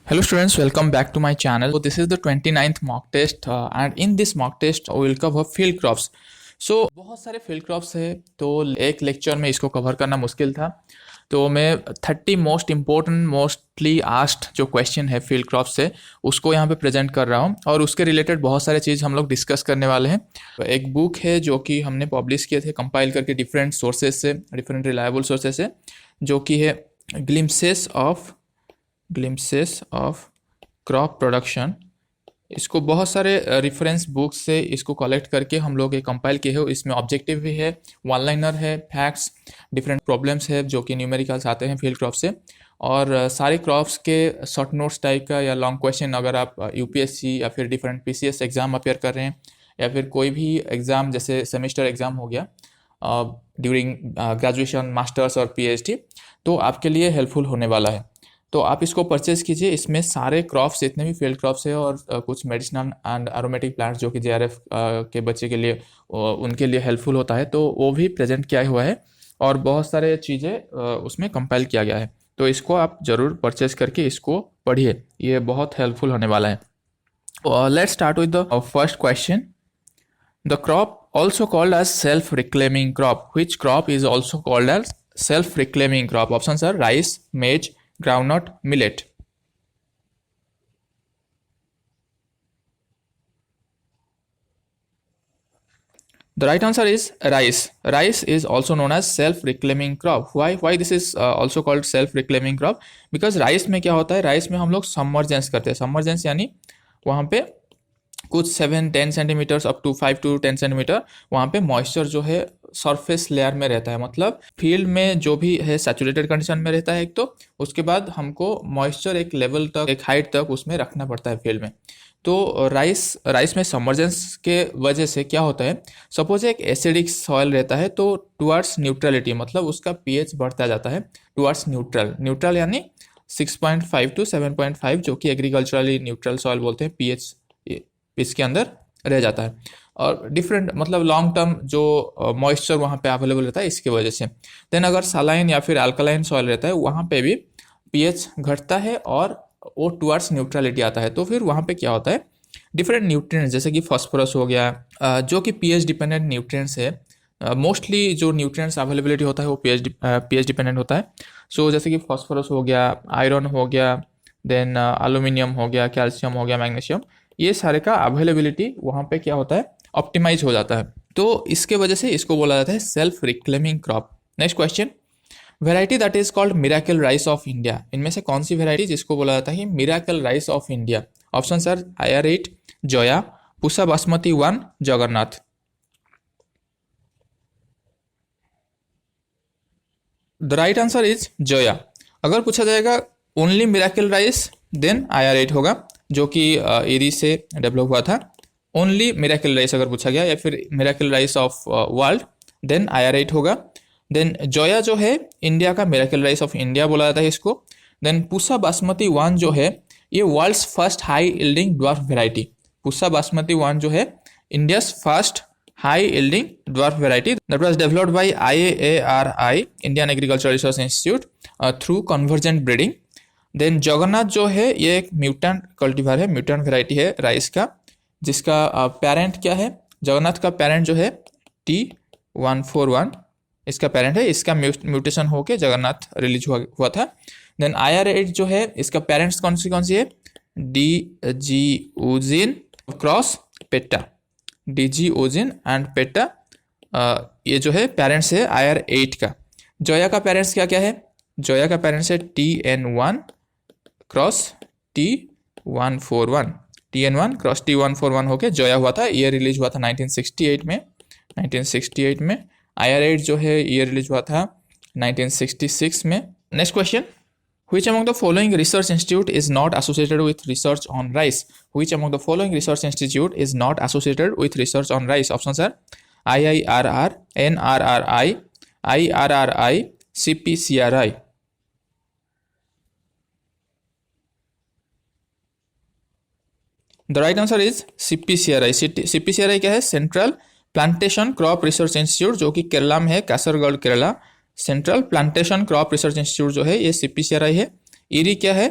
Hello students, welcome back to my channel. So this is the 29th mock test and in this mock test we will cover field crops. So बहुत सारे field crops है तो एक lecture में इसको cover करना मुश्किल था, तो मैं 30 मोस्ट इम्पोर्टेंट मोस्टली आस्क्ड जो क्वेश्चन है फील्ड क्रॉप्स से उसको यहाँ पे प्रेजेंट कर रहा हूँ और उसके रिलेटेड बहुत सारे चीज़ हम लोग डिस्कस करने वाले हैं। एक बुक है जो कि हमने पब्लिश किए थे कंपाइल करके डिफरेंट सोर्सेज से, डिफरेंट रिलायबल सोर्सेज से, जो कि है ग्लिम्पसेस ऑफ क्रॉप प्रोडक्शन। इसको बहुत सारे रेफरेंस बुक्स से इसको कलेक्ट करके हम लोग ये कंपाइल किए हैं। इसमें ऑब्जेक्टिव भी है, वन लाइनर है, फैक्ट्स, डिफरेंट प्रॉब्लम्स है जो कि न्यूमेरिकल्स आते हैं फील्ड क्रॉप से, और सारे क्रॉप्स के शॉर्ट नोट्स टाइप का या लॉन्ग क्वेश्चन अगर आप यूपीएससी या फिर डिफरेंट पीसीएस एग्जाम अपेयर कर रहे हैं या फिर कोई भी एग्ज़ाम जैसे सेमेस्टर एग्ज़ाम हो गया ड्यूरिंग ग्रेजुएशन, मास्टर्स और पीएचडी, तो आपके लिए हेल्पफुल होने वाला है। तो आप इसको परचेज़ कीजिए। इसमें सारे क्रॉप्स जितने भी फील्ड क्रॉप्स है और कुछ मेडिसिनल एंड एरोमेटिक प्लांट्स जो कि जेआरएफ के बच्चे के लिए उनके लिए हेल्पफुल होता है, तो वो भी प्रेजेंट किया हुआ है और बहुत सारे चीज़ें उसमें कंपाइल किया गया है। तो इसको आप ज़रूर परचेज़ करके इसको पढ़िए, ये बहुत हेल्पफुल होने वाला है। Let's start with the first question. The crop also called as self reclaiming crop, which crop is also called as self reclaiming crop? Option sir rice, maize, groundnut, millet. The right answer is rice. Rice is also known as self-reclaiming crop. Why this is also called self-reclaiming crop? Because rice में क्या होता है, rice में हम लोग submergence करते हैं। Submergence यानी वहाँ पे कुछ 7-10 centimetres up to 5 to 10 centimetre वहाँ पे मॉइस्चर जो है सरफेस लेयर में रहता है, मतलब फील्ड में जो भी है सैचुरेटेड कंडीशन में रहता है एक, तो उसके बाद हमको मॉइस्चर एक लेवल तक, एक हाइट तक उसमें रखना पड़ता है फील्ड में। तो राइस में सबमर्जेंस के वजह से क्या होता है, सपोज एक एसिडिक सॉइल रहता है तो टुवर्ड्स न्यूट्रलिटी, मतलब उसका पीएच बढ़ता जाता है टुवर्ड्स न्यूट्रल यानी 6.5 to 7.5 जो कि एग्रीकल्चरली न्यूट्रल सॉइल बोलते हैं, पीएच इसके अंदर रह जाता है। और डिफरेंट मतलब लॉन्ग टर्म जो मॉइस्चर वहाँ पे अवेलेबल रहता है इसकी वजह से। देन अगर सलाइन या फिर अल्कलाइन सॉइल रहता है वहाँ पे भी पीएच घटता है और वो टुवर्ड्स न्यूट्रलिटी आता है, तो फिर वहाँ पे क्या होता है, डिफरेंट न्यूट्रिएंट्स जैसे कि फॉस्फोरस हो गया जो कि पीएच डिपेंडेंट न्यूट्रिएंट्स है। मोस्टली जो न्यूट्रिएंट्स अवेलेबिलिटी होता है वो पीएच डिपेंडेंट होता है। सो जैसे कि फॉस्फोरस हो गया, आयरन हो गया, देन एल्यूमिनियम हो गया, कैल्शियम हो गया, मैग्नीशियम, ये सारे का अवेलेबिलिटी वहाँ पे क्या होता है, ऑप्टिमाइज हो जाता है। तो इसके वजह से इसको बोला जाता है self reclaiming crop. Next question, variety that is called miracle rice of India, इनमें से कौन सी वेराइटी जिसको बोला जाता है miracle rice of India? Option sir IR8, Zoya, Pusa Basmati 1, Jagannath. The right answer is Zoya. अगर पूछा जाएगा only miracle rice then IR8 होगा जो कि एरी से डेवलप हुआ था। ओनली मिराकल राइस अगर पूछा गया या फिर miracle rice of world then IR8 होगा। देन जोया जो है इंडिया का मिराकल राइस ऑफ इंडिया बोला जाता है इसको। देन पूसा बासमती 1 जो है ये world's first high yielding dwarf variety. Pusa Basmati 1 जो है India's first high yielding dwarf variety that was developed by IARI, Indian agriculture research institute, through convergent breeding. Then Jagannath जो है ये एक म्यूटेंट कल्टीवार है, म्यूटेंट वेराइटी है राइस का, जिसका पेरेंट क्या है, जगन्नाथ का पेरेंट जो है T141 इसका पेरेंट है, इसका म्यूटेशन होके जगन्नाथ रिलीज हुआ था। देन IR8 जो है इसका पेरेंट्स कौन सी है, DG cross PETA, DG and PETA, ये जो है पेरेंट्स है IR8 का। जोया का पेरेंट्स क्या है, जोया का पेरेंट्स है TN1 cross T141, TN1 cross T141 होके जोया हुआ था। ये रिलीज हुआ था 1968 में। IR8 जो है ये रिलीज हुआ था 1966 में। Next question, which among the following research institute is not associated with research on rice? Which among the following research institute is not associated with research on rice? Options are IIRR, NRRI, IRRI, CPCRI. The right answer is CPCRI। CPCRI क्या है, central plantation crop research institute जो कि केरला में है, Kasaragod Kerala. Central plantation crop research institute जो है ये CPCRI है। ईरी क्या है,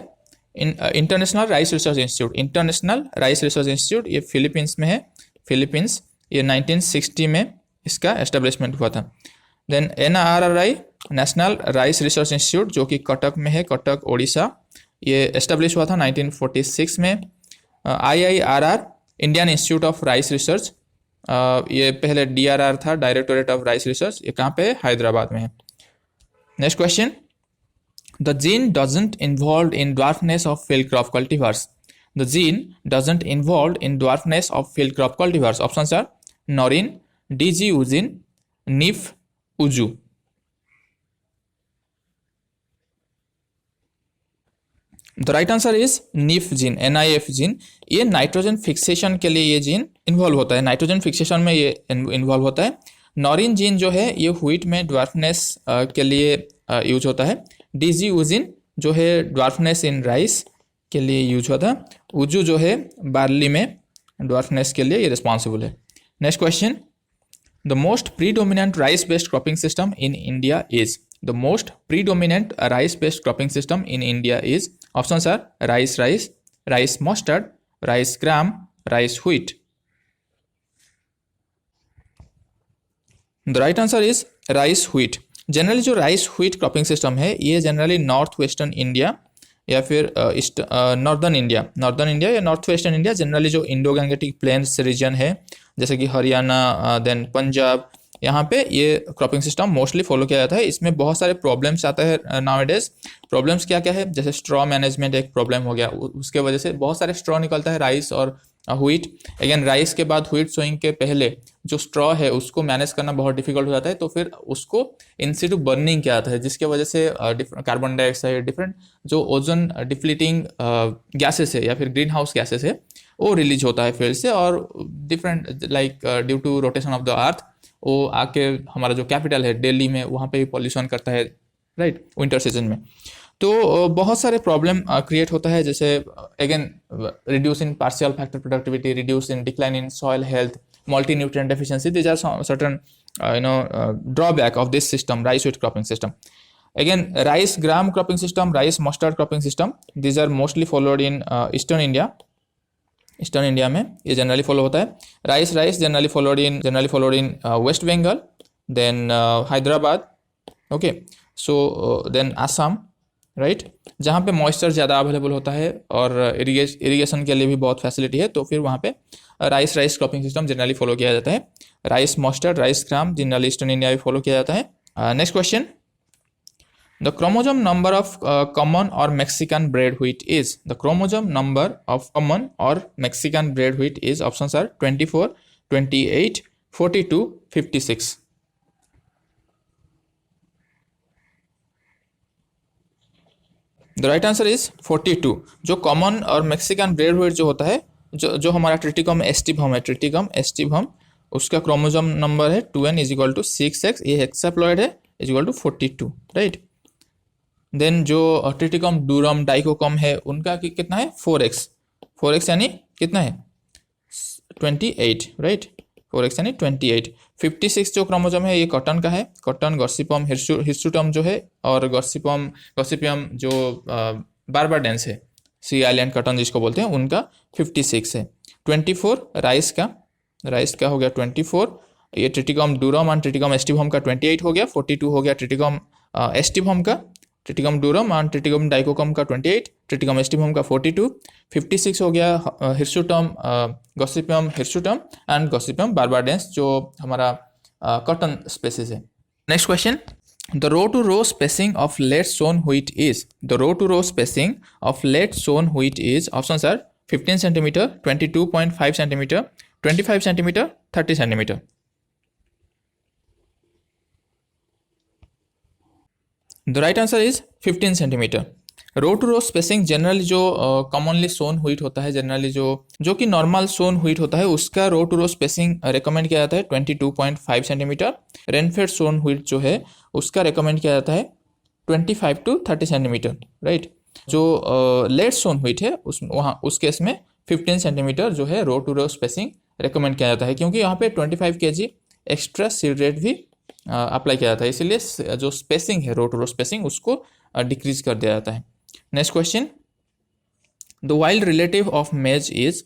international rice research institute, international rice research institute ये फिलीपींस में है, फिलीपींस, ये 1960 में इसका एस्टेब्लिशमेंट हुआ था। Then NRRI, national rice research institute, जो कि कटक में है, कटक ओडिशा, ये एस्टेब्लिश हुआ था 1946 में। IIRR, Indian institute of rice research, ये पहले DRR था, डायरेक्टोरेट ऑफ राइस रिसर्च, ये कहाँ पे है? हैदराबाद में है। Next question, the gene doesn't involved in dwarfness of field crop cultivars. The gene doesn't involved in dwarfness of field crop cultivars. Options are Norin, DG Ujin, NIF, Uju. The right answer is NIF gene, NIF gene. ये nitrogen fixation के लिए ये gene involve होता है, nitrogen fixation में ये involve होता है। नॉरिन जीन जो है ये व्हीट में ड्वार्फनेस के लिए यूज होता है। डीजी उजिन जो है ड्वार्फनेस इन राइस के लिए यूज होता है। उजू जो है बार्ली में ड्वार्फनेस के लिए ये रिस्पॉन्सिबल है। Next question, the most predominant rice based cropping system in India is, the most predominant rice based cropping system in India is, options are rice rice, rice mustard, rice gram, rice wheat. The right answer is rice wheat. Generally जो rice wheat cropping system है ये generally north western India या फिर northern India या north western India, generally जो Indo Gangetic plains region है जैसे कि हरियाणा, देन पंजाब, यहाँ पे ये क्रॉपिंग सिस्टम मोस्टली फॉलो किया जाता है। इसमें बहुत सारे प्रॉब्लम्स आते हैं नाउअडेज। प्रॉब्लम्स क्या क्या है, जैसे स्ट्रॉ मैनेजमेंट एक प्रॉब्लम हो गया, उसके वजह से बहुत सारे स्ट्रॉ निकलता है राइस और व्हीट। अगेन राइस के बाद व्हीट सोइंग के पहले जो स्ट्रॉ है उसको मैनेज करना बहुत डिफिकल्ट हो जाता है, तो फिर उसको इन सिटू बर्निंग किया जाता है, जिसके वजह से कार्बन डाइऑक्साइड, डिफरेंट जो ओजोन डिप्लीटिंग गैसेस है या फिर ग्रीन हाउस गैसेस है वो रिलीज होता है फील्ड से, और different like due to rotation of the earth वो आके हमारा जो कैपिटल है दिल्ली में वहाँ पे भी पॉल्यूशन करता है, राइट, विंटर सीजन में। तो बहुत सारे प्रॉब्लम क्रिएट होता है, जैसे again reduce in partial factor productivity, reduce in decline in soil health, multi nutrient deficiency, these are certain drawback of this system, rice wheat cropping system. Again rice gram cropping system, rice mustard cropping system, these are mostly followed in eastern India में ये generally follow होता है। Rice generally followed in West Bengal, then Hyderabad, okay, so then Assam, right, जहाँ पे moisture ज़्यादा available होता है और इरिगेशन के लिए भी बहुत फैसिलिटी है, तो फिर वहाँ पे rice cropping system generally follow किया जाता है। Rice mustard, rice gram generally eastern India में फॉलो किया जाता है। Next question, the chromosome number of common और Mexican bread wheat is, the chromosome number of common और Mexican bread wheat is, options are 24, 28, 42, 56। The right answer is 42। जो common और Mexican bread wheat जो होता है, जो हमारा ट्रिटिकम एस्टिवम है, ट्रिटिकम एस्टिवम, उसका क्रोमोजोम नंबर है 2n is equal to 6x, ये हेक्साप्लॉइड है, is equal to 42, right. Then जो ट्रिटिकम डूरम डाइकोकम है उनका कितना है 4x यानी कितना है 28, राइट, 4x यानी 28। 56 जो क्रोमोजोम है ये कॉटन का है, कॉटन, गॉसिपम, हिर्सुटम जो है, और गॉसिपियम जो बारबाडेंस है, सी आइलैंड कॉटन जिसको बोलते हैं, उनका 56 है। 24 राइस का हो गया 24, ये ट्रिटिकम डूरम और ट्रिटिकम एस्टिवम का 28 हो गया। 42 हो गया ट्रिटिकम एस्टिवम का, ट्रिटिकम डूरम और ट्रिटिकम डाइकोकम का 28, ट्रिटिकम एस्टिवम का 42। 56 हो गया hirsutum, gossypium hirsutum and gossypium barbadense जो हमारा कॉटन स्पेसिस है। Next question, the row to row spacing of late sown wheat is, the row to row spacing of late sown wheat is, options are 15 centimetre, 22.5 centimetre, 25 centimetre, 30 centimetre. The right answer is 15 centimetre. Row to row spacing generally जो commonly sown wheat होता है, generally जो कि normal सोन wheat होता है उसका रो to row spacing recommend किया जाता है 22.5 सेंटीमीटर। रेनफेड सोन व्हीट जो है उसका रिकमेंड किया जाता है 25 to 30 सेंटीमीटर, राइट। जो लेट सोन व्हीट है उस केस में 15 सेंटीमीटर जो है row to row spacing recommend किया जाता है, क्योंकि यहाँ पे 25 kg एक्स्ट्रा सीड रेट भी अप्लाई किया जाता है, इसीलिए जो स्पेसिंग है रो टू रो स्पेसिंग उसको डिक्रीज कर दिया जाता है। Next question, the wild relative of maize is,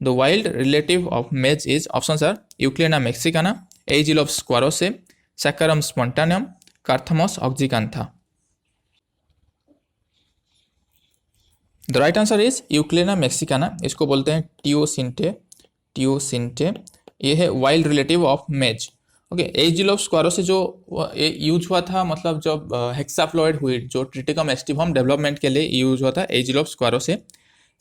the wild relative of maize is, options are यूक्लिना Mexicana, Aegilops squarrosa, Saccharum spontaneum, Carthamus oxyacantha. The right answer is Euchlaena mexicana, इसको बोलते हैं teosinte, teosinte. ये है wild relative of maize. Okay, Aegilops squarrosa जो use हुआ था, मतलब जब हेक्साफ्लोराइड व्हीट जो ट्रिटिकम एस्टिवम डेवलपमेंट के लिए यूज हुआ था, एजिलोप स्क्वारोसे।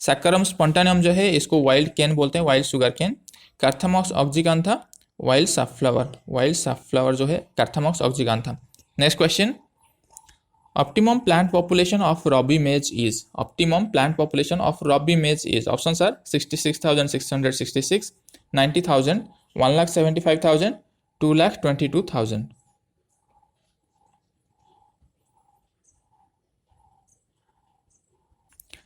सैकरम स्पॉन्टानियम जो है इसको वाइल्ड केन बोलते हैं, wild sugar cane. Carthamus oxyacantha wild sunflower, wild sunflower जो है Carthamus oxyacantha. Next question, optimum plant population of Robbie maize is, optimum plant population of Robbie maize is, options are 66,666, 90,000, 1,75,000, 2,22,000.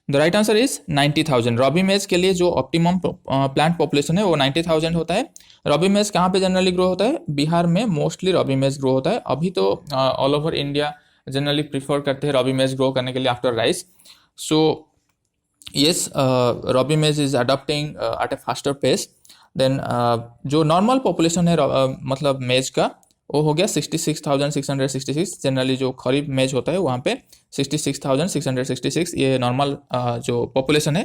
The right answer is 90,000। Robbie मेज के लिए जो optimum plant population है वो 90,000 होता है। रॉबी मेज कहाँ पे जनरली ग्रो होता है? बिहार में मोस्टली रॉबी मेज ग्रो होता है। अभी तो all over India generally prefer करते हैं रॉबी मेज ग्रो करने के लिए after rice. So yes, rabi maize is adopting at a faster pace than जो नॉर्मल पॉपुलेशन है मतलब मेज का, वो हो गया 66,666। जनरली जो खरीफ मेज होता है वहाँ पे 66,666 ये नॉर्मल जो पॉपुलेशन है।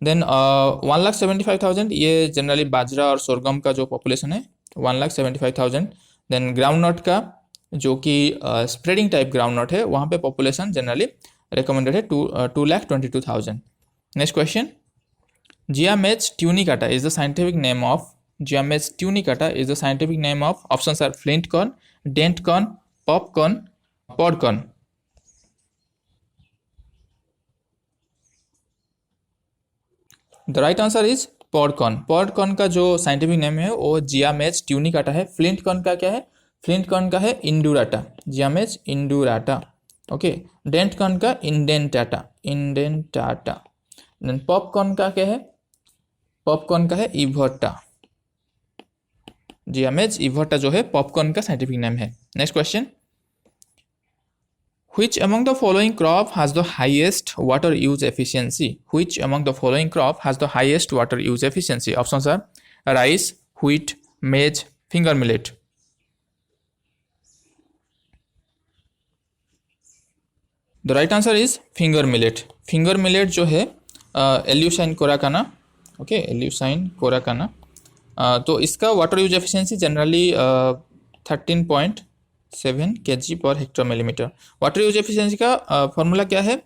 देन 1,75,000 ये जनरली बाजरा और सोरगम का जो पॉपुलेशन है 1,75,000। देन ग्राउंड नट का जो कि स्प्रेडिंग टाइप ग्राउंड नट है वहाँ पे पॉपुलेशन जनरली रिकमेंडेड है 2,22,000। Next question, जियामेज Tunicata is the scientific name of, Giamets tunicata is the scientific name of, options are flint corn, dent corn, popcorn, podcorn. The right answer is podcorn. podcorn का जो scientific name है वो Giamets tunicata है। flint corn का क्या है? flint corn का है indurata, Giamets indurata। Okay, dent corn का indentata, indentata। Then popcorn का क्या है? popcorn का है evorta, जियामेज इवर्टा जो है पॉपकॉर्न का साइंटिफिक नेम है। Next question, which among the following crop has the highest water use efficiency? Which among the following crop has the highest water use efficiency? Options are rice, wheat, maize, finger millet. The right answer is finger millet. Finger millet जो है Eleusine coracana, okay, Eleusine coracana. तो इसका water use efficiency generally 13.7 kg per hectare millimetre. Water use efficiency का formula क्या है?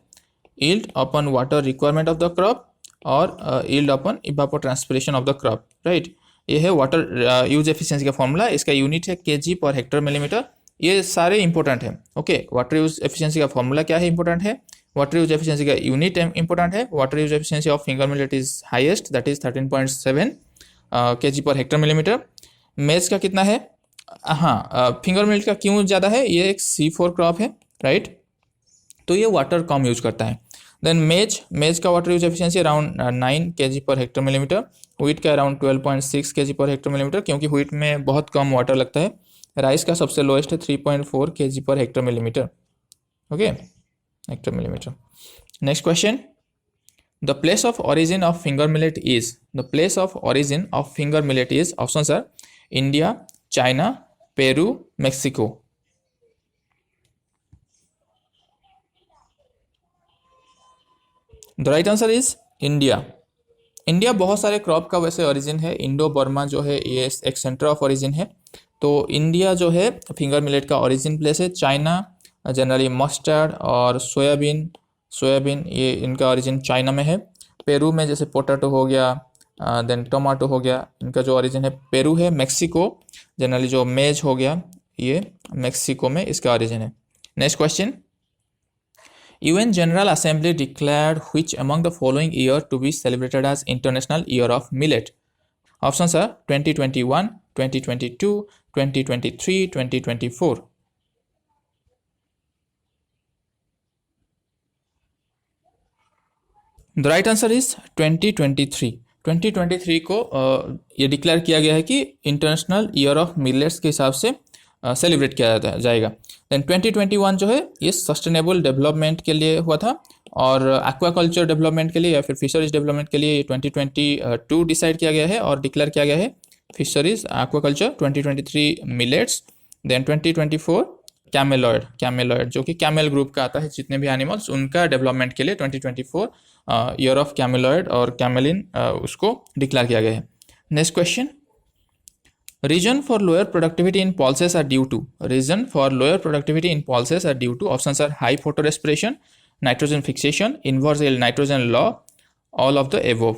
Yield upon water requirement of the crop और yield upon evapotranspiration of the crop, right. ये है water use efficiency का formula. इसका यूनिट है kg per hectare millimetre. ये सारे इंपॉर्टेंट है। ओके, वाटर यूज एफिशिएंसी का फॉर्मूला क्या है? इंपॉर्टेंट है। वाटर यूज एफिशिएंसी का यूनिट इंपॉर्टेंट है। Water use efficiency of finger millet is highest, that is 13.7 kg per hectare millimetre. Maize का कितना है? हाँ, फिंगर मिलेट का क्यों ज़्यादा है? ये एक C4 क्रॉप है, राइट, तो ये वाटर कम यूज करता है। देन मेज का water use efficiency around 9 kg per hectare millimetre. Wheat का around 12.6 kg per hectare millimetre, क्योंकि व्हीट में बहुत कम वाटर लगता है। राइस का सबसे लोएस्ट है 3.4 kg per hectare millimetre, okay, Hector millimetre. Next question, the place of origin of finger millet is, the place of origin of finger millet is, options are India, China, Peru, Mexico. The right answer is India. India बहुत सारे crop का वैसे origin है। Indo Burma जो है ये एक centre of origin है। तो इंडिया जो है फिंगर मिलेट का ओरिजिन प्लेस है। चाइना जनरली मस्टर्ड और सोयाबीन ये इनका ओरिजिन चाइना में है। पेरू में जैसे पोटैटो हो गया, देन टोमेटो हो गया, इनका जो ओरिजिन है पेरू है। मेक्सिको जनरली जो मेज हो गया ये मेक्सिको में इसका ओरिजिन है। Next question, UN General Assembly declared which among the following year to be celebrated as International Year of Millet? Options are 2021, 2022, 2023, 2024. The right answer is 2023। 2023 को ये डिक्लेयर किया गया है कि इंटरनेशनल ईयर ऑफ मिलेट्स के हिसाब से सेलिब्रेट किया जाएगा। देन 2021 जो है ये सस्टेनेबल डेवलपमेंट के लिए हुआ था, और एक्वाकल्चर डेवलपमेंट के लिए या फिर फिशरीज डेवलपमेंट के लिए 2022 डिसाइड किया गया है और डिक्लेयर किया गया है फिशरीज एक्वाकल्चर, 2023 मिलेट्स, देन 2024 कैमेलॉयड जो कि कैमल ग्रुप का आता है, जितने भी एनिमल्स उनका डेवलपमेंट के लिए 2024 ईयर ऑफ कैमेलॉयड और कैमलिन उसको डिक्लेयर किया गया है। Next question, reason for lower productivity in pulses are due to options are high photorespiration, nitrogen fixation, inverse yield nitrogen law, all of the above.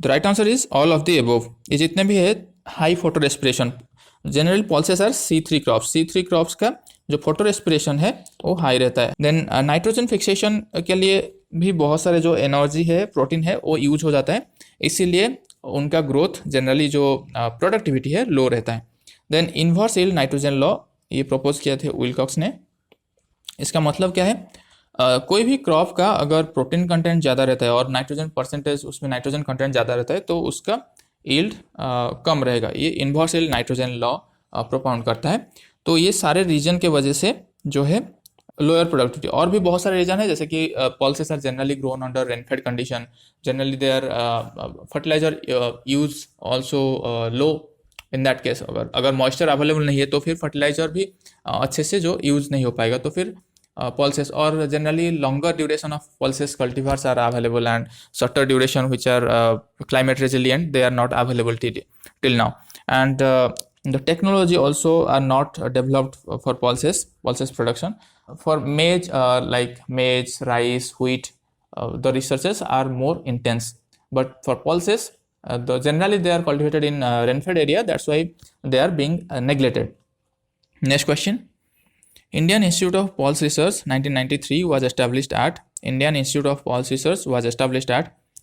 The right answer is all of the above. ये जितने भी है high photo respiration, general pulses are C3 crops का जो photo respiration है वो high रहता है। देन नाइट्रोजन फिक्सेशन के लिए भी बहुत सारे जो एनर्जी है, प्रोटीन है, वो यूज हो जाता है, इसीलिए उनका ग्रोथ जनरली जो प्रोडक्टिविटी है लो रहता है। Then inverse yield nitrogen law ये प्रपोज किया थे विल्कॉक्स ने। इसका मतलब क्या है, कोई भी क्रॉप का अगर प्रोटीन कंटेंट ज़्यादा रहता है और नाइट्रोजन परसेंटेज उसमें नाइट्रोजन कंटेंट ज़्यादा रहता है तो उसका यील्ड कम रहेगा। ये इन्वर्स यील्ड नाइट्रोजन लॉ प्रोपाउंड करता है। तो ये सारे रीजन के वजह से जो है लोअर प्रोडक्टिविटी, और भी बहुत सारे रीजन है जैसे कि pulses are generally grown under rainfed condition, generally they are fertilizer use also low. In that case अगर मॉइस्चर अवेलेबल नहीं है तो फिर फर्टिलाइजर भी अच्छे से जो यूज नहीं हो पाएगा, तो फिर pulses, or generally longer duration of pulses cultivars are available and shorter duration which are climate resilient, they are not available till now. And the technology also are not developed for pulses production. For maize, like maize, rice, wheat, the researches are more intense, but for pulses generally they are cultivated in rainfed area, that's why they are being neglected. Next question, Indian Institute of Pulse Research 1993 was established at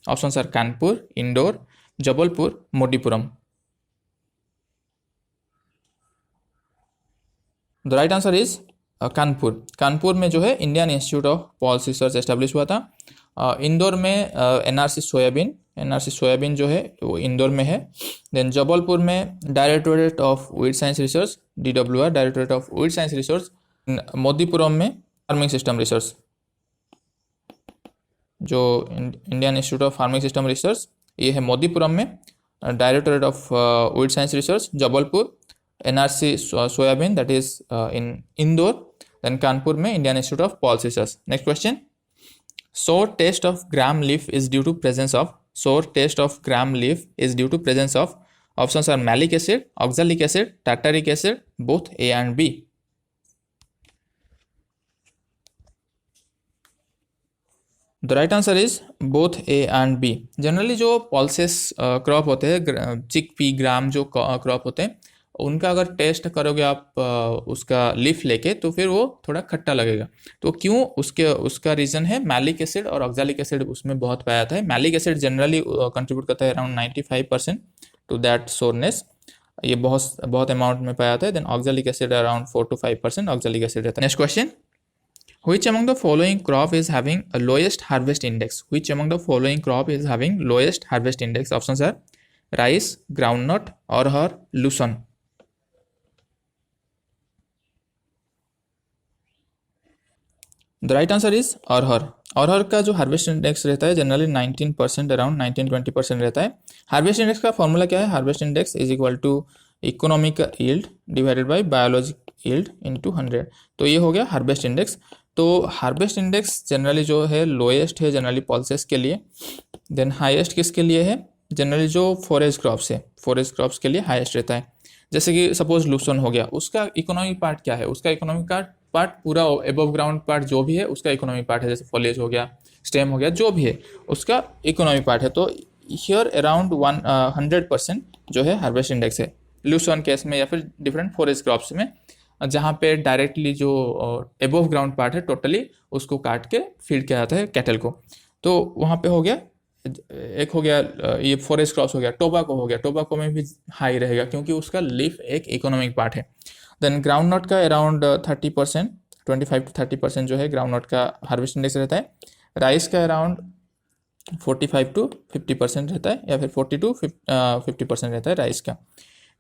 options are Kanpur, Indore, Jabalpur, Modipuram. The right answer is Kanpur में जो है Indian institute of pulse research establish हुआ था। इंदौर में NRC soybean जो है वो इंदौर में है। देन जबलपुर में directorate of weed science research, DWR, directorate of weed science research. Modipuram में फार्मिंग सिस्टम रिसर्च, जो Indian institute of farming system research ये है मोदीपुरम में, directorate of weed science research Jabalpur, NRC soybean that is in Indore, then Kanpur में Indian institute of pulse research. Next question, sour taste of gram leaf is due to presence of options are malic acid, oxalic acid, tartaric acid, both A and B. The right answer is both A and B. Generally जो pulses crop होते हैं, chickpea ग्राम जो crop होते हैं, उनका अगर test करोगे आप उसका लीफ लेके तो फिर वो थोड़ा खट्टा लगेगा। तो क्यों, उसका रीज़न है मैलिक एसिड और ऑक्सालिक एसिड उसमें बहुत पाया जाता है। मैलिक एसिड जनरली कंट्रीब्यूट करता है अराउंड 95% टू दैट सोरनेस, ये बहुत अमाउंट में पाया जाता है। Then oxalic acid around 4 to 5% oxalic acid रहता है। Next question, Which among the following crop is having a lowest harvest index? Options are rice, groundnut, arhar, lucerne. The right answer is arhar का जो हार्वेस्ट इंडेक्स रहता है generally 19%, around 19-20% रहता है। Harvest index का formula क्या है, harvest index is equal to economic yield divided by biologic yield into 100। तो ये हो गया हार्वेस्ट इंडेक्स। तो हार्वेस्ट इंडेक्स जनरली जो है लोएस्ट है जनरली पल्सेस के लिए, देन हाईएस्ट किसके लिए है, जनरली जो फॉरेस्ट क्रॉप्स के लिए हाईएस्ट रहता है। जैसे कि सपोज लूसन हो गया, उसका इकोनॉमिक पार्ट क्या है, उसका इकोनॉमिक पार्ट पूरा एबव ग्राउंड पार्ट जो भी है उसका इकोनॉमिक पार्ट है, जैसे फॉलेज हो गया, स्टेम हो गया, जो भी है उसका इकोनॉमिक पार्ट है। तो हियर अराउंड 100% जो है हार्वेस्ट इंडेक्स है लूसन केस में या फिर डिफरेंट फॉरेस्ट क्रॉप्स में, जहाँ पे डायरेक्टली जो एबव ग्राउंड पार्ट है टोटली उसको काट के फीड किया जाता है कैटल को। तो वहाँ पे हो गया, एक हो गया ये फॉरेस्ट क्रॉप्स हो गया। टोबाको हो गया, टोबाको में भी हाई रहेगा क्योंकि उसका लीफ एक इकोनॉमिक पार्ट है। देन ग्राउंड नट का अराउंड 30%, 25 to 30% जो है ग्राउंड नट का हार्वेस्ट इंडेक्स रहता है। राइस का अराउंड 45 to 50% रहता है, या फिर 40 to 50% रहता है राइस का।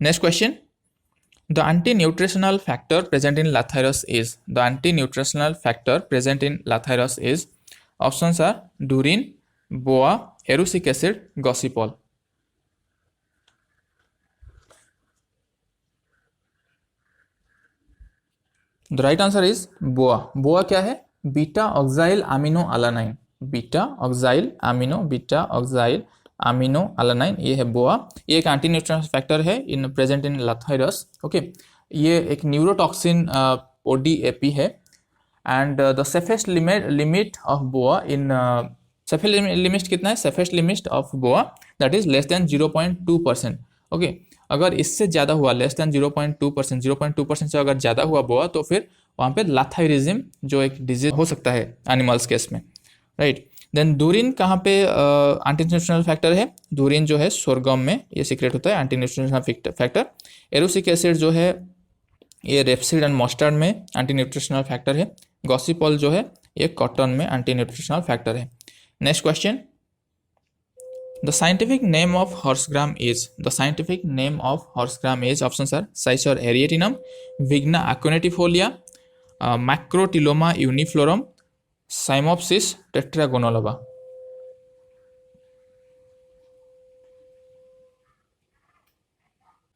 Next question, the anti nutritional factor present in lathyrus is, the anti nutritional factor present in lathyrus is, options are dhurrin, BOAA, erucic acid, gossypol. The right answer is BOAA. BOAA क्या है? Beta oxalyl amino alanine, beta oxalyl amino alanine, ये है बोआ. ये एक anti nutritional factor है in present in लाथायरस. Okay, ये एक neurotoxin ओडीएपी है. And the safest limit of boa in safest limit कितना है? Safest limit of boa that is less than 0.2%. Okay, अगर इससे ज़्यादा हुआ, लेस देन 0.2%, 0.2% से अगर ज़्यादा हुआ बोआ, तो फिर वहाँ पे लाथायरिज्म जो एक डिजीज हो सकता है एनिमल्स केस में, राइट. देन डूरिन कहाँ पे एंटी न्यूट्रिशनल फैक्टर है? डूरिन जो है सोरगम में ये सीक्रेट होता है anti nutritional factor. Erucic acid जो है ये रेपसीड एंड मस्टर्ड में एंटी न्यूट्रिशनल फैक्टर है. गॉसिपॉल जो है ये कॉटन में एंटी न्यूट्रिशनल फैक्टर है. Next question, the scientific name of horse gram is, the scientific name of horse gram is, options are cicer arietinum, vigna aconitifolia, macrotyloma uniflorum, cyamopsis tetragonoloba.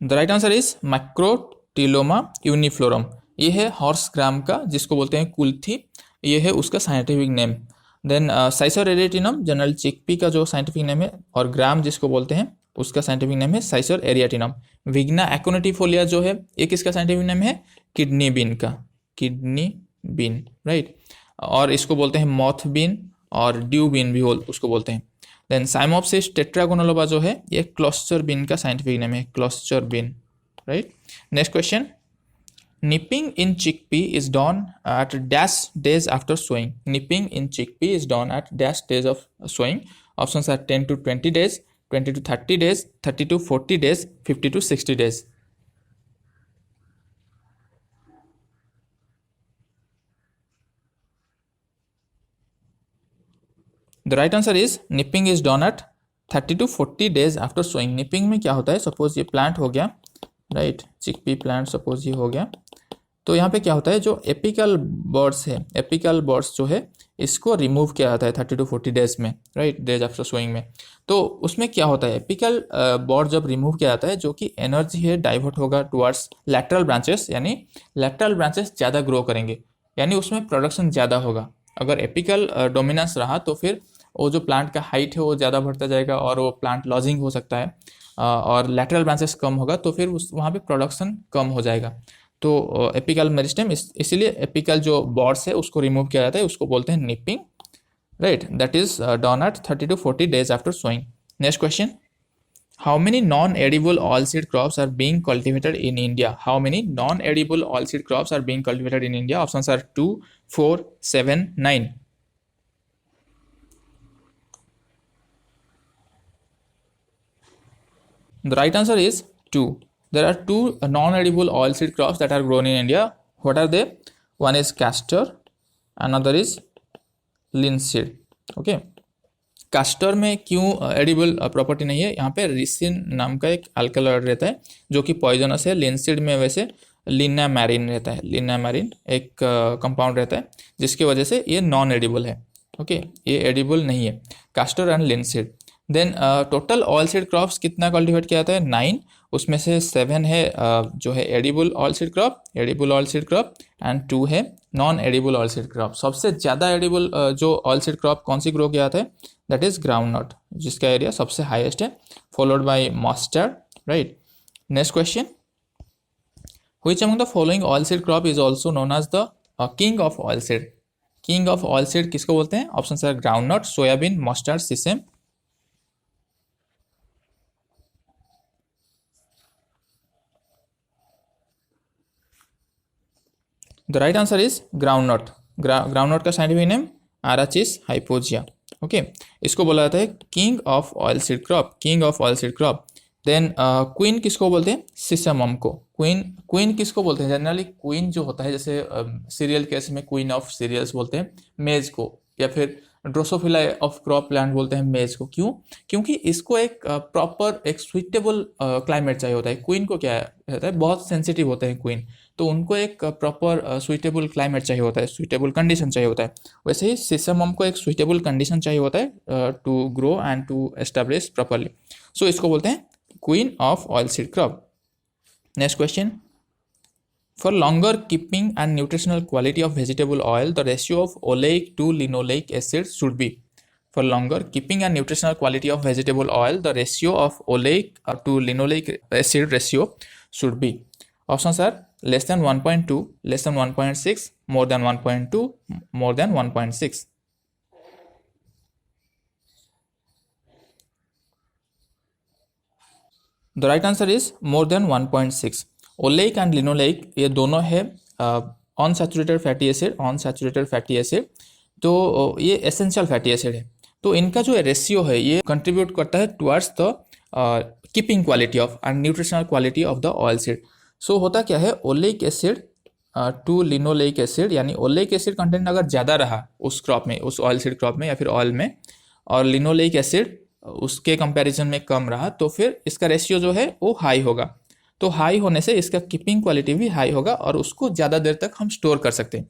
The right answer is macrotyloma uniflorum. ये है horse ग्राम का, जिसको बोलते हैं कुल्थी, ये है उसका scientific name. Then cicer arietinum general chickpea का जो साइंटिफिक नेम है, और ग्राम जिसको बोलते हैं उसका साइंटिफिक नेम है साइसर एरिएटिनम. विग्ना एक्वेनेटिफोलिया जो है ये किसका साइंटिफिक नेम है? किडनी बीन का, किडनी बीन, राइट. और इसको बोलते हैं मॉथ बीन और ड्यू बीन भी उसको बोलते हैं. देन साइमोप्सिस टेट्रागोनोलोबा जो है ये क्लॉस्टर बीन का साइंटिफिक नेम है, cluster bean, right. Next question, nipping in chickpea is done at dash days after sowing. Nipping in chickpea is done at dash days of sowing. Options are 10 to 20 days, 20 to 30 days, 30 to 40 days, 50 to 60 days. The right answer is nipping is done at 30 to 40 days after sowing. nipping में क्या होता है? Suppose ये plant हो गया, right, chickpea plant suppose ये हो गया, तो यहाँ पे क्या होता है, जो एपिकल बर्ड्स है, एपिकल बर्ड्स जो है इसको रिमूव किया जाता है 30 to 40 डेज में, राइट, डेज आफ्टर सोइंग में. तो उसमें क्या होता है, एपिकल बर्ड जब रिमूव किया जाता है, जो कि एनर्जी है डाइवर्ट होगा टुवर्ड्स लैटरल ब्रांचेस, यानी लैटरल ब्रांचेस ज़्यादा ग्रो करेंगे, यानी उसमें प्रोडक्शन ज़्यादा होगा. अगर एपिकल डोमिनेंस रहा तो फिर वो जो प्लांट का हाइट है वो ज़्यादा बढ़ता जाएगा और वो प्लांट लॉजिंग हो सकता है. और लैटरल ब्रांचेस कम होगा तो फिर वहाँ पे प्रोडक्शन कम हो जाएगा. तो एपिकल मेरिस्टेम इसीलिए एपिकल जो बॉर्ड्स है उसको रिमूव किया जाता है, उसको बोलते हैं nipping, right. That is done at 30 to 40 days after sowing. Next question, how many non edible oil seed crops are being cultivated in India? How many non edible oil seed crops are being cultivated in India? Options are 2, 4, 7, 9. The right answer is 2. There are 2 non-edible oilseed crops that are grown in India. What are they? One is castor, another is linseed. Okay. Castor में क्यों edible property नहीं है? यहाँ पे ricin नाम का एक alkaloid रहता है जो कि पॉइजनस है. लिंसीड में वैसे लिनामैरिन रहता है, लिनामैरिन एक कंपाउंड रहता है जिसकी वजह से ये नॉन एडिबल है. ओके, ये एडिबल नहीं है, castor and linseed. Then total oil seed crops कितना कल्टिवेट किया जाता है? 9. उसमें से 7 है जो है edible oil seed crop, edible oil seed crop, and 2 है non edible oil seed crop. सबसे ज़्यादा एडिबल जो ऑयल सीड क्रॉप कौन सी ग्रो किया जाता है? दैट इज ग्राउंड नट, जिसका एरिया सबसे हाईएस्ट है, followed by mustard, right. Next question, which among the following oil seed crop is also known as the king of oil seed? King of oil seed किसको बोलते हैं? Option are ground nut, soybean, mustard, sesame. The right answer is groundnut. Groundnut का scientific name Arachis hypogaea. Okay, इसको बोला जाता है king of oil seed crop, king of oil seed crop. Then queen किसको बोलते हैं? सिसमम को. क्वीन किसको बोलते हैं? जनरली क्वीन जो होता है, जैसे सीरियल केस में क्वीन ऑफ सीरियल्स बोलते हैं मेज को, या फिर ड्रोसोफिला ऑफ क्रॉप प्लांट बोलते हैं मेज को। क्यों? क्योंकि इसको एक प्रॉपर एक सुइटेबल क्लाइमेट चाहिए होता है। क्वीन को क्या रहता है, बहुत सेंसिटिव होते हैं क्वीन, तो उनको एक प्रॉपर सुइटेबल क्लाइमेट चाहिए होता है, सुइटेबल कंडीशन चाहिए होता है। वैसे ही सिसमम को एक सुइटेबल कंडीशन चाहिए होता है to grow and to establish properly. So इसको बोलते हैं queen of oil seed crop. Next question, for longer keeping and nutritional quality of vegetable oil, the ratio of oleic to linoleic acid should be. For longer keeping and nutritional quality of vegetable oil, the ratio of oleic to linoleic acid ratio should be. Options are less than 1.2, less than 1.6, more than 1.2, more than 1.6. The right answer is more than 1.6. Oleic and linoleic ये दोनों है unsaturated fatty acid, unsaturated fatty acid, तो ये essential fatty acid है। तो इनका जो ratio है ये कंट्रीब्यूट करता है towards the keeping quality of and nutritional quality of the oil seed. So होता क्या है, oleic acid to linoleic acid, यानी ओलेइक एसिड कंटेंट अगर ज़्यादा रहा उस क्रॉप में, उस ऑयल सीड क्रॉप में या फिर ऑयल में, और लिनोलेइक एसिड उसके कंपैरिजन में कम रहा, तो फिर इसका रेशियो जो है वो हाई होगा। तो हाई होने से इसका कीपिंग क्वालिटी भी हाई होगा और उसको ज़्यादा देर तक हम स्टोर कर सकते हैं,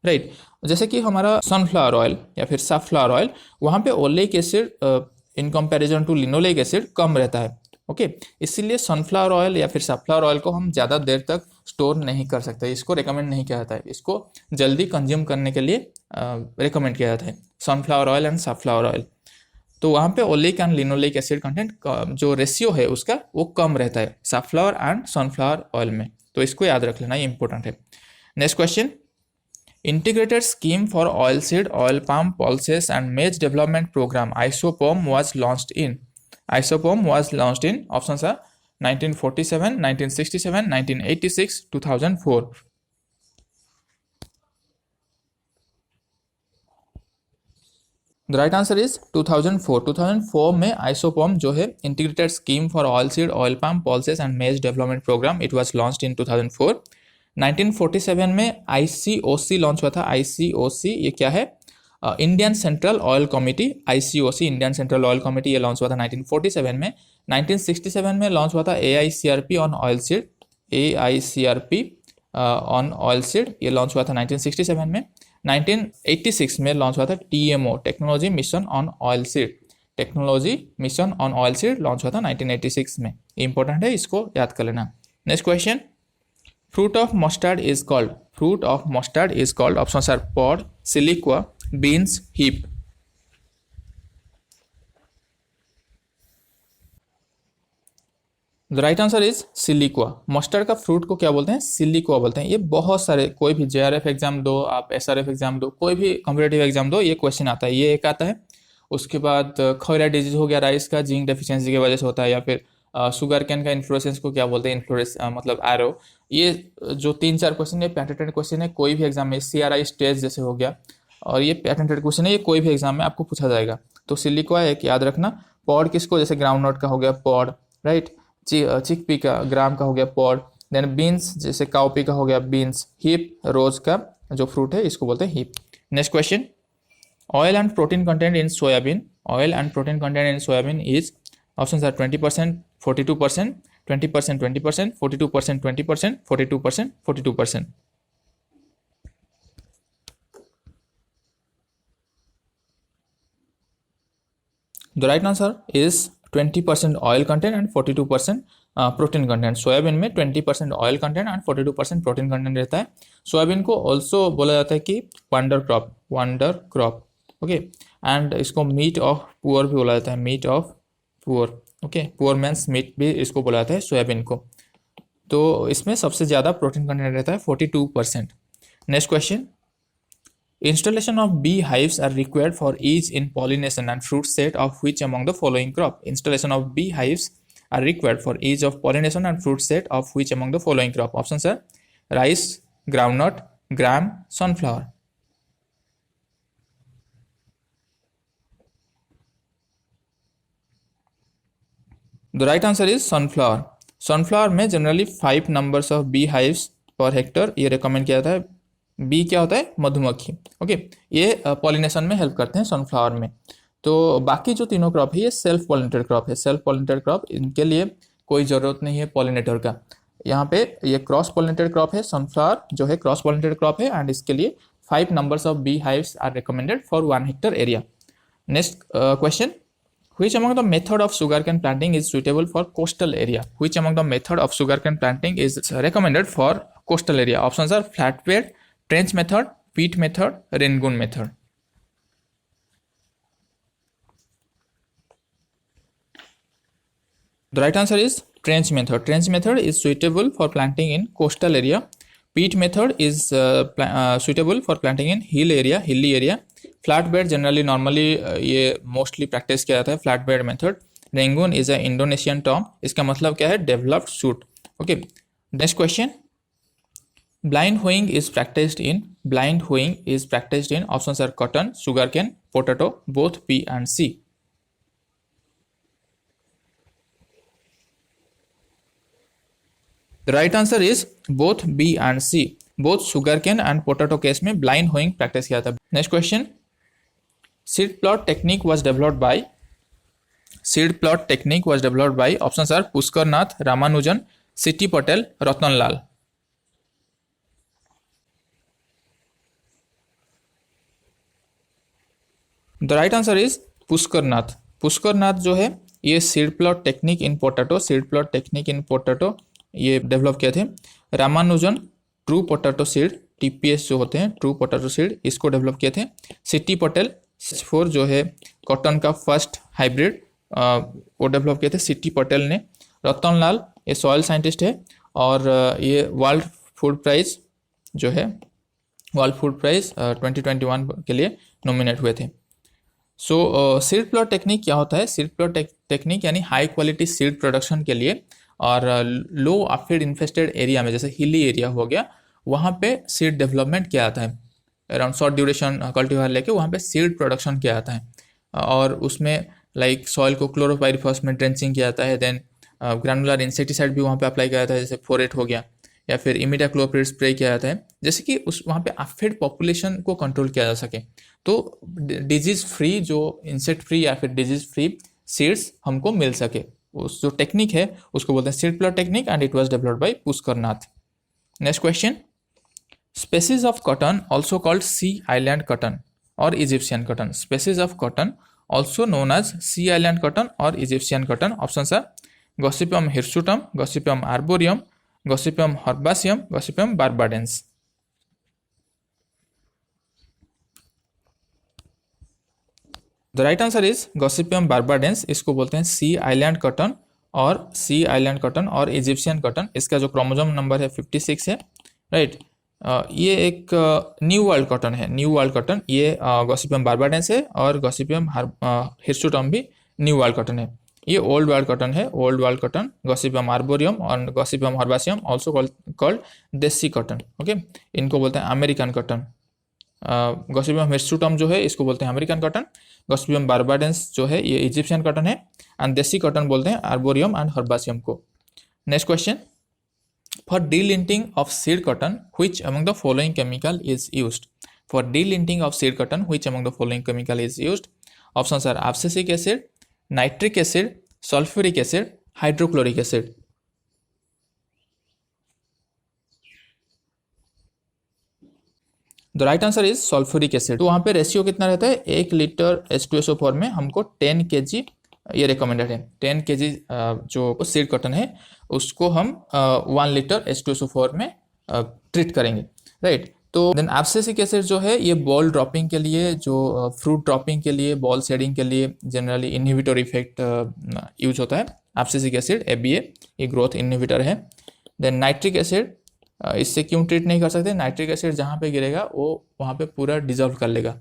राइट। जैसे कि हमारा सनफ्लावर ऑयल या फिर सनफ्लावर ऑयल, वहाँ पे oleic acid in comparison to linoleic acid कम रहता है, ओके। इसीलिए सनफ्लावर ऑयल या फिर सनफ्लावर ऑयल को हम ज़्यादा देर तक स्टोर नहीं कर सकते, इसको रिकमेंड नहीं किया जाता है, इसको जल्दी कंज्यूम करने के लिए रिकमेंड किया जाता है, sunflower oil and sunflower oil. तो वहाँ पे oleic and linoleic acid content जो रेशियो है उसका वो कम रहता है सनफ्लावर एंड सनफ्लावर ऑयल में, तो इसको याद रख लेना, ये इंपॉर्टेंट है। Next question, integrated scheme for oil seed, oil palm, pulses and maize development programme ISOPOM was launched in. ISOPOM was launched in, options are 1947, 1967, 1986, 2004. The right answer is 2004। 2004 में ISOPOM जो है integrated scheme for oil seed, oil palm, pulses and maize development programme, it was launched in 2004। 1947 में आईसीओसी launch हुआ था। आईसीओसी ये क्या है, Indian central oil committee, ICOC Indian central oil committee, ये लॉन्च हुआ था 1947 में। 1967 में लॉन्च हुआ था AICRP on oil seed, AICRP on oil seed, ये लॉन्च हुआ था 1967 में। 1986 में लॉन्च हुआ था TMO, technology mission on oil seed, technology mission on oil seed launch हुआ था 1986 में, इंपॉर्टेंट है, इसको याद कर लेना। Next question, fruit of mustard is called, fruit of mustard is called, options are pod, siliqua, beans, heap. The right answer is siliqua. Mustard का fruit को क्या बोलते हैं, सिलिक्वा बोलते हैं। ये बहुत सारे, कोई भी जेआरएफ एग्जाम दो, आप एसआरएफ एग्जाम दो, कोई भी कॉम्पिटेटिव एग्जाम दो, ये क्वेश्चन आता है, ये एक आता है। उसके बाद खोरा डिजीज हो गया राइस का, जिंक डेफिशिएंसी की वजह से होता है, या फिर शुगर कैन का इन्फ्लोरेसेंस को क्या बोलते हैं, इन्फ्लोरेस मतलब एरो। ये जो 3-4 क्वेश्चन है पैटेंटेड क्वेश्चन है, कोई भी एग्जाम में, सीआरआई स्टेज जैसे हो गया, और ये पैटेंटेड क्वेश्चन है, ये कोई भी एग्जाम में आपको पूछा जाएगा। तो सिलिक्वा एक याद रखना। पॉड किसको, जैसे ग्राउंड नट का हो गया पॉड, राइट। चिकपी का, ग्राम का हो गया पॉड। देन बीन्स जैसे काउपी का हो गया बीन्स। हिप रोज का जो फ्रूट है इसको बोलते हैं हिप। Next question, oil and protein content in soybean, oil and protein content in soybean is, options are 20%, 42%, 20%, 20%, 42%, 20%, 42%, 42%. The right answer is 20% oil content and 42% protein content. Soybean में 20% oil content and 42% protein content रहता है। Soybean को also बोला जाता है कि wonder crop, wonder crop, okay. And इसको meat of poor भी बोला जाता है, meat of poor, okay. Poor man's meat भी इसको बोला जाता है सोयाबीन को। तो इसमें सबसे ज़्यादा प्रोटीन कंटेंट रहता है 42%। Next question, installation of bee hives are required for each in pollination and fruit set of which among the following crop? Installation of bee hives are required for each of pollination and fruit set of which among the following crop? Options are rice, groundnut, gram, sunflower. The right answer is sunflower. Sunflower में generally 5 numbers of bee hives per hectare ये recommend किया जाता है B क्या होता है, मधुमक्खी। Okay, ये पॉलिनेशन में हेल्प करते हैं सनफ्लावर में। तो बाकी जो तीनों क्रॉप है ये सेल्फ पॉलिनेटेड क्रॉप है। सेल्फ पॉलिनेटेड क्रॉप, इनके लिए कोई ज़रूरत नहीं है पॉलिनेटर का। यहाँ पे ये क्रॉस पॉलिनेटेड क्रॉप है, सनफ्लावर जो है क्रॉस पॉलिनेटेड क्रॉप है, एंड इसके लिए 5 numbers of bee hives are recommended for 1 hectare area. Next question. Which among the method of sugarcane planting is suitable for coastal area? Which among the method of sugarcane planting is recommended for coastal area? Options are flatbed, trench method, peat method, raingun method. The right answer is trench method. Trench method is suitable for planting in coastal area. Peat method is suitable for planting in hilly area. Flatbed generally normally ये mostly practice किया जाता है flatbed method. Rangoon is a Indonesian term. इसका मतलब क्या है, developed shoot. Okay. Next question. Blind hoeing is practiced in options are cotton, sugarcane, potato, both B and C. The right answer is both B and C. Both sugarcane and potato case में blind hoeing practice किया था. Next question. Seed plot technique was developed by options are Pushkar Nath, Ramanujan, C.T. Patel, Ratan Lal. The right answer is Pushkar Nath. Pushkar Nath जो है ये seed plot technique in potato ये develop किए थे। Ramanujan true potato seed, TPS जो होते हैं true potato seed, इसको डेवलप किए थे। सिटी पटेल 4 जो है कॉटन का फर्स्ट हाइब्रिड वो डेवलप किए थे सिटी पटेल ने। रतन लाल ये सॉइल साइंटिस्ट है और ये वर्ल्ड फूड प्राइज 2021 के लिए नॉमिनेट हुए थे। सो सीड प्लॉट टेक्निक क्या होता है? सीड प्लॉट टेक्निक यानी हाई क्वालिटी सीड प्रोडक्शन के लिए और लो एफिड इन्फेस्टेड एरिया में, जैसे हिली एरिया हो गया, वहाँ पे सीड डेवलपमेंट किया जाता है। अराउंड शॉर्ट ड्यूरेशन कल्टीवेटर लेके वहाँ पे सीड प्रोडक्शन किया जाता है और उसमें लाइक सॉइल को क्लोरोपाइरिफॉस में ड्रेंचिंग किया जाता है। देन ग्रैनुलर इंसेक्टिसाइड भी वहाँ पे अप्लाई किया जाता है, जैसे फोरेट हो गया, या फिर इमिडाक्लोप्रिड स्प्रे किया जाता है, जैसे कि उस वहाँ पे एफिड पॉपुलेशन को कंट्रोल किया जा सके। तो डिजीज़ फ्री, जो इंसेक्ट फ्री या फिर डिजीज़ फ्री सीड्स हमको मिल सके, उस जो टेक्निक है उसको बोलते हैं seed plot technique, and it was developed by Pushkar Nath. Next question. Species of cotton also called sea island cotton और Egyptian cotton. Species of cotton also known as sea island cotton और Egyptian cotton. Options are gossypium hirsutum, gossypium arboreum, gossypium herbaceum, gossypium barbadense. The right answer is gossypium barbadense. इसको बोलते हैं sea island cotton और Egyptian cotton. इसका जो chromosome number है 56 है, right. ये एक न्यू वर्ल्ड कॉटन है, न्यू वर्ल्ड कॉटन. ये गॉसिपियम बार्बाडेंस है और गॉसिपियम हिरसुटम भी न्यू वर्ल्ड कॉटन है. ये ओल्ड वर्ल्ड कॉटन है, old world cotton. Gossypium arboreum और गॉसिपियम हर्बासियम ऑल्सो कॉल्ड देसी कॉटन. ओके, इनको बोलते हैं अमेरिकन कॉटन. गॉसिपियम हिरसुटम जो है इसको बोलते हैं अमेरिकन कॉटन. गॉसिपियम बार्बाडेंस जो है ये इजिप्शियन कॉटन है, एंड देसी कॉटन बोलते हैं आर्बोरियम एंड हर्बासियम को. Next question. For delinting of seed cotton which among the following chemical is used? For delinting of seed cotton which among the following chemical is used? Options are abscisic acid, nitric acid, sulphuric acid, hydrochloric acid. The right answer is sulphuric acid. तो वहाँ पे ratio कितना रहता है? 1 litre H2SO4 में हमको 10 kg ये recommended है. 10 kg जो सीड कॉटन है उसको हम 1 लीटर H2SO4 में ट्रीट करेंगे, राइट. तो देन एब्सिसिक एसिड जो है ये बॉल ड्रॉपिंग के लिए, जो फ्रूट ड्रॉपिंग के लिए, बॉल शेडिंग के लिए जनरली इनहिबिटर इफेक्ट यूज होता है. एब्सिसिक एसिड ABA ये ग्रोथ इनहिबिटर है. देन नाइट्रिक एसिड, इससे क्यों ट्रीट नहीं कर सकते? नाइट्रिक एसिड जहाँ पे गिरेगा वो वहाँ पे पूरा डिजॉल्व कर लेगा.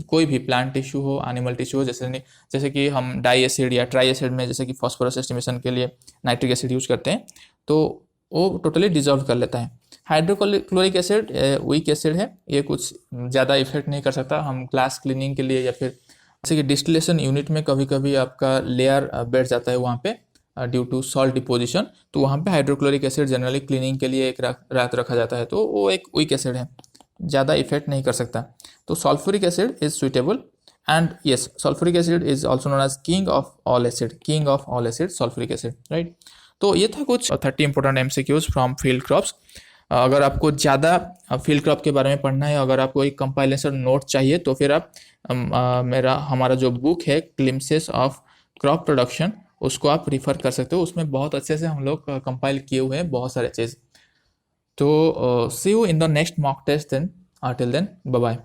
कोई भी प्लांट टिश्यू हो, एनिमल टिश्यू हो, जैसे कि हम डाई एसिड या ट्राई एसिड में जैसे कि फॉस्फोरस एस्टिमेशन के लिए नाइट्रिक एसिड यूज करते हैं, तो वो टोटली डिजॉल्व कर लेता है. हाइड्रोक्लोरिक एसिड वीक एसिड है, ये कुछ ज़्यादा इफेक्ट नहीं कर सकता. हम ग्लास क्लीनिंग के लिए या फिर जैसे कि डिस्टिलेशन यूनिट में कभी कभी आपका लेयर बैठ जाता है वहाँ पे ड्यू टू सॉल्ट डिपोजिशन, तो वहाँ पे हाइड्रोक्लोरिक एसिड जनरली क्लीनिंग के लिए एक रात रखा जाता है, तो वो एक वीक एसिड है. ज़्यादा इफेक्ट नहीं कर सकता। तो sulphuric acid is suitable and yes, sulphuric acid is also known as king of all acid, king of all acid sulphuric acid, right. तो ये था कुछ 30 important MCQs from field crops. अगर आपको ज़्यादा फील्ड क्रॉप के बारे में पढ़ना है, अगर आपको एक कंपाइलेशन नोट चाहिए, तो फिर आप हमारा जो बुक है ग्लिम्पसेस ऑफ क्रॉप प्रोडक्शन, उसको आप रिफ़र कर सकते हो। उसमें बहुत अच्छे से हम लोग कंपाइल किए हुए हैं बहुत सारे चीज़। तो see you in the next mock test then, till then bye bye.